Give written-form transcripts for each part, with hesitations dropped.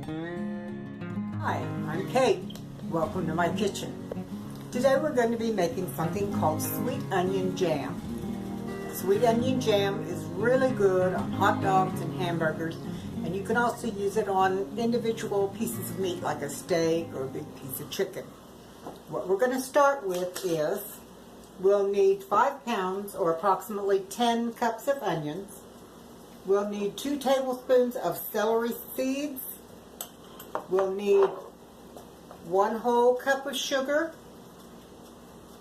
Hi, I'm Kate. Welcome to my kitchen. Today we're going to be making something called sweet onion jam. Sweet onion jam is really good on hot dogs and hamburgers, and you can also use it on individual pieces of meat like a steak or a big piece of chicken. What we're going to start with is we'll need 5 pounds or approximately 10 cups of onions. We'll need 2 tablespoons of celery seeds. We'll need 1 whole cup of sugar.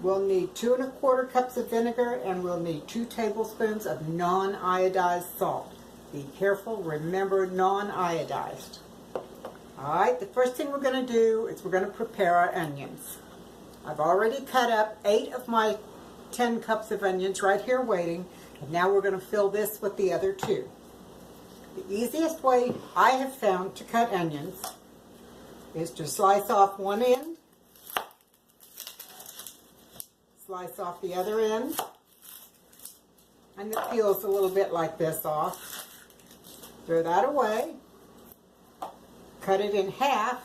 We'll need 2 1/4 cups of vinegar, and we'll need 2 tablespoons of non-iodized salt. Be careful, remember non-iodized. Alright, the first thing we're going to do is we're going to prepare our onions. I've already cut up 8 of my 10 cups of onions right here waiting, and now we're going to fill this with the other 2. The easiest way I have found to cut onions is to slice off one end, slice off the other end, and it peels a little bit like this off. Throw that away, cut it in half,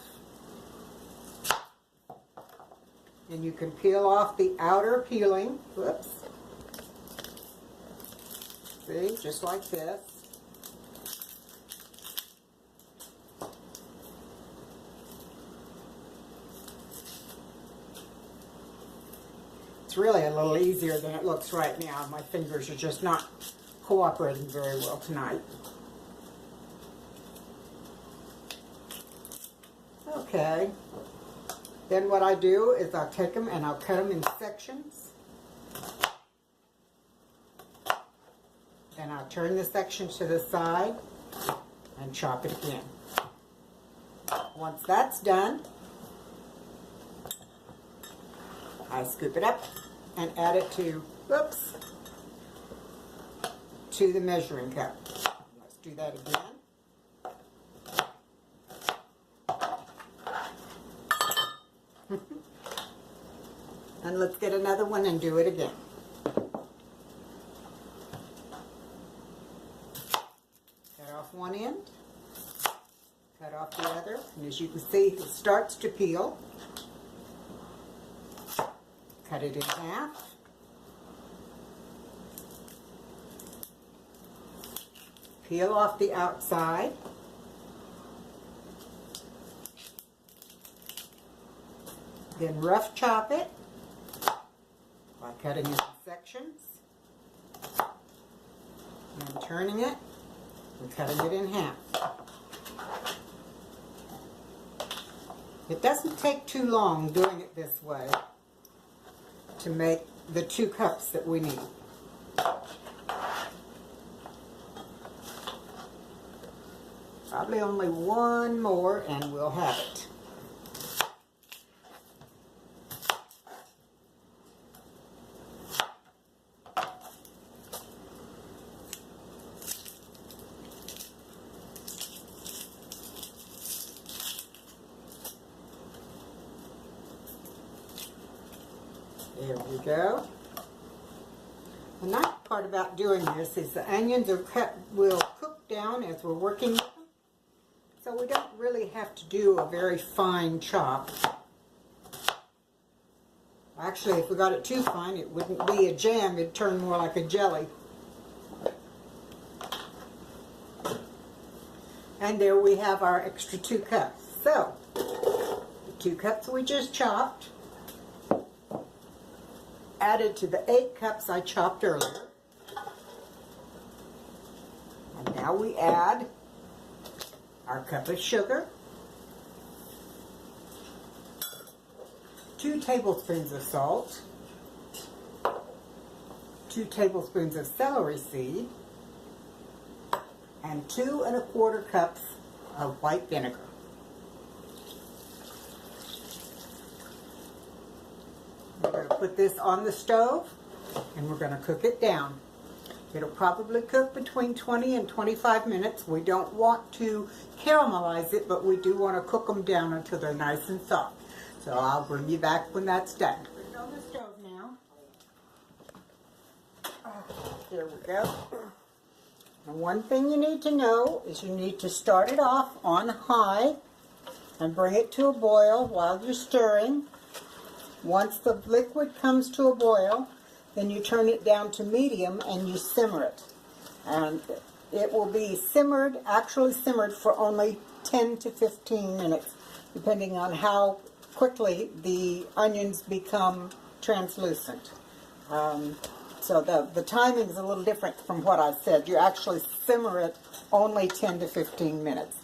and you can peel off the outer peeling. Whoops. See, just like this. It's really a little easier than it looks right now. My fingers are just not cooperating very well tonight. Okay. Then what I do is I'll take them and I'll cut them in sections. Then I'll turn the section to the side and chop it again. Once that's done, I scoop it up and add it to, to the measuring cup. Let's do that again. And let's get another one and do it again. Cut off one end, cut off the other, and as you can see, it starts to peel. Cut it in half. Peel off the outside. Then rough chop it by cutting it in sections and turning it and cutting it in half. It doesn't take too long doing it this way to make the 2 cups that we need. Probably only one more and we'll have it. There we go. The nice part about doing this is the onions will cook down as we're working with them, so we don't really have to do a very fine chop. Actually, if we got it too fine, it wouldn't be a jam, it'd turn more like a jelly. And there we have our extra 2 cups. So, the 2 cups we just chopped, added to the 8 cups I chopped earlier. And now we add our cup of sugar, 2 tablespoons of salt, 2 tablespoons of celery seed, and 2 1/4 cups of white vinegar. We're going to put this on the stove and we're going to cook it down. It'll probably cook between 20 and 25 minutes. We don't want to caramelize it, but we do want to cook them down until they're nice and soft. So I'll bring you back when that's done. Put it on the stove now. There we go. And one thing you need to know is you need to start it off on high and bring it to a boil while you're stirring. Once the liquid comes to a boil, then you turn it down to medium and you simmer it. And it will be simmered, actually simmered for only 10 to 15 minutes, depending on how quickly the onions become translucent. So the timing is a little different from what I said. You actually simmer it only 10 to 15 minutes.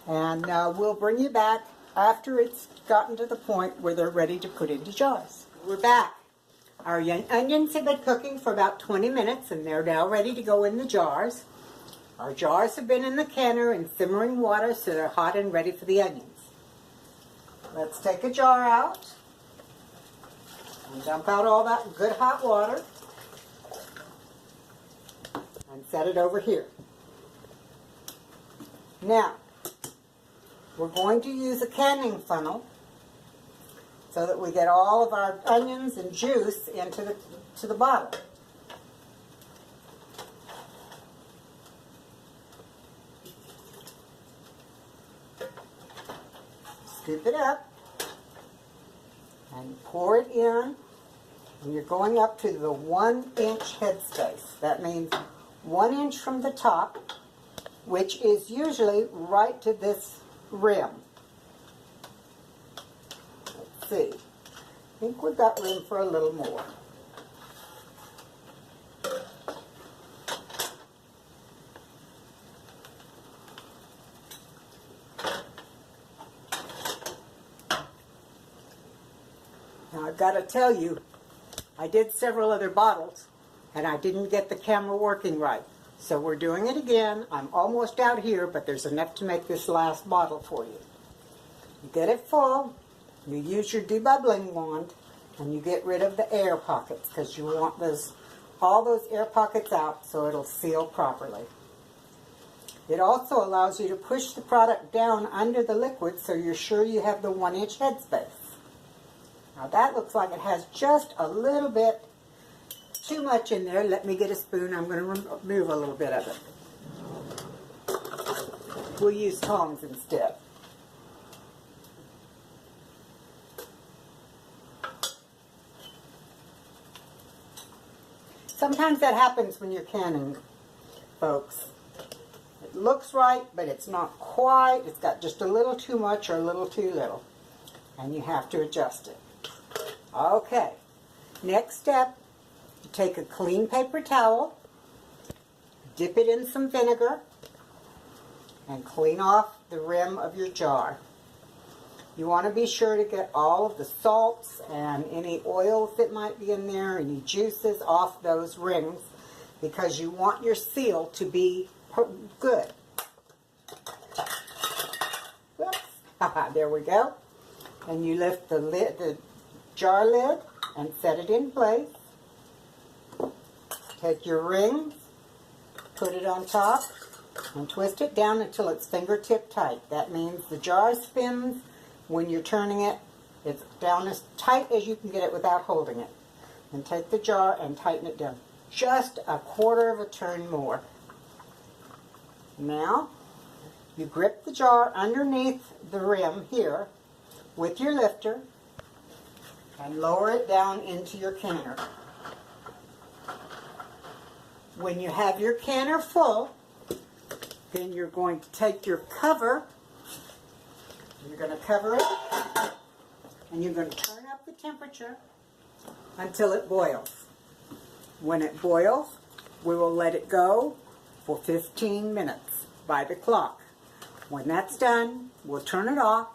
And we'll bring you back after it's gotten to the point where they're ready to put into jars. We're back. Our onions have been cooking for about 20 minutes and they're now ready to go in the jars. Our jars have been in the canner in simmering water, so they're hot and ready for the onions. Let's take a jar out and dump out all that good hot water and set it over here. Now, we're going to use a canning funnel so that we get all of our onions and juice into the bottle. Scoop it up and pour it in, and you're going up to the 1-inch headspace. That means 1 inch from the top, which is usually right to this rim. Let's see. I think we've got room for a little more. Now I've got to tell you, I did several other bottles and I didn't get the camera working right. So we're doing it again. I'm almost out here, but there's enough to make this last bottle for you. You get it full, you use your debubbling wand, and you get rid of the air pockets because you want all those air pockets out so it'll seal properly. It also allows you to push the product down under the liquid so you're sure you have the 1-inch headspace. Now that looks like it has just a little bit too much in there. Let me get a spoon. I'm going to remove a little bit of it. We'll use tongs instead. Sometimes that happens when you're canning, folks. It looks right, but it's not quite. It's got just a little too much or a little too little. And you have to adjust it. Okay. Next step, you take a clean paper towel, dip it in some vinegar, and clean off the rim of your jar. You want to be sure to get all of the salts and any oils that might be in there, any juices off those rings, because you want your seal to be good. Whoops. There we go. And you lift the jar lid and set it in place. Take your rings, put it on top, and twist it down until it's fingertip tight. That means the jar spins. When you're turning it, it's down as tight as you can get it without holding it. And take the jar and tighten it down. Just a quarter of a turn more. Now, you grip the jar underneath the rim here with your lifter and lower it down into your canner. When you have your canner full, then you're going to take your cover. You're going to cover it, and you're going to turn up the temperature until it boils. When it boils, we will let it go for 15 minutes by the clock. When that's done, we'll turn it off,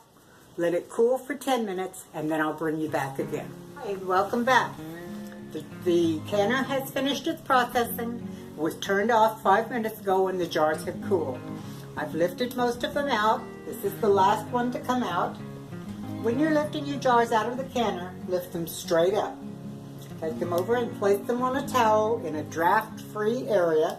let it cool for 10 minutes, and then I'll bring you back again. Hey, welcome back. The canner has finished its processing. It was turned off 5 minutes ago when the jars have cooled. I've lifted most of them out. This is the last one to come out. When you're lifting your jars out of the canner, lift them straight up. Take them over and place them on a towel in a draft-free area.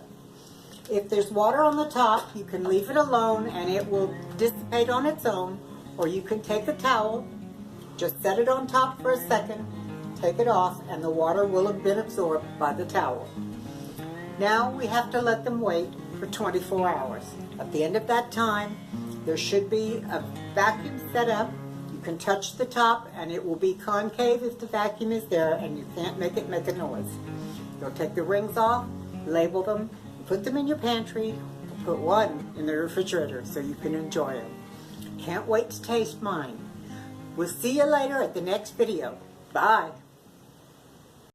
If there's water on the top, you can leave it alone and it will dissipate on its own, or you can take a towel, just set it on top for a second, take it off, and the water will have been absorbed by the towel. Now we have to let them wait for 24 hours. At the end of that time, there should be a vacuum set up. You can touch the top and it will be concave if the vacuum is there and you can't make it make a noise. You'll take the rings off, label them, put them in your pantry, put one in the refrigerator so you can enjoy it. Can't wait to taste mine. We'll see you later at the next video. Bye.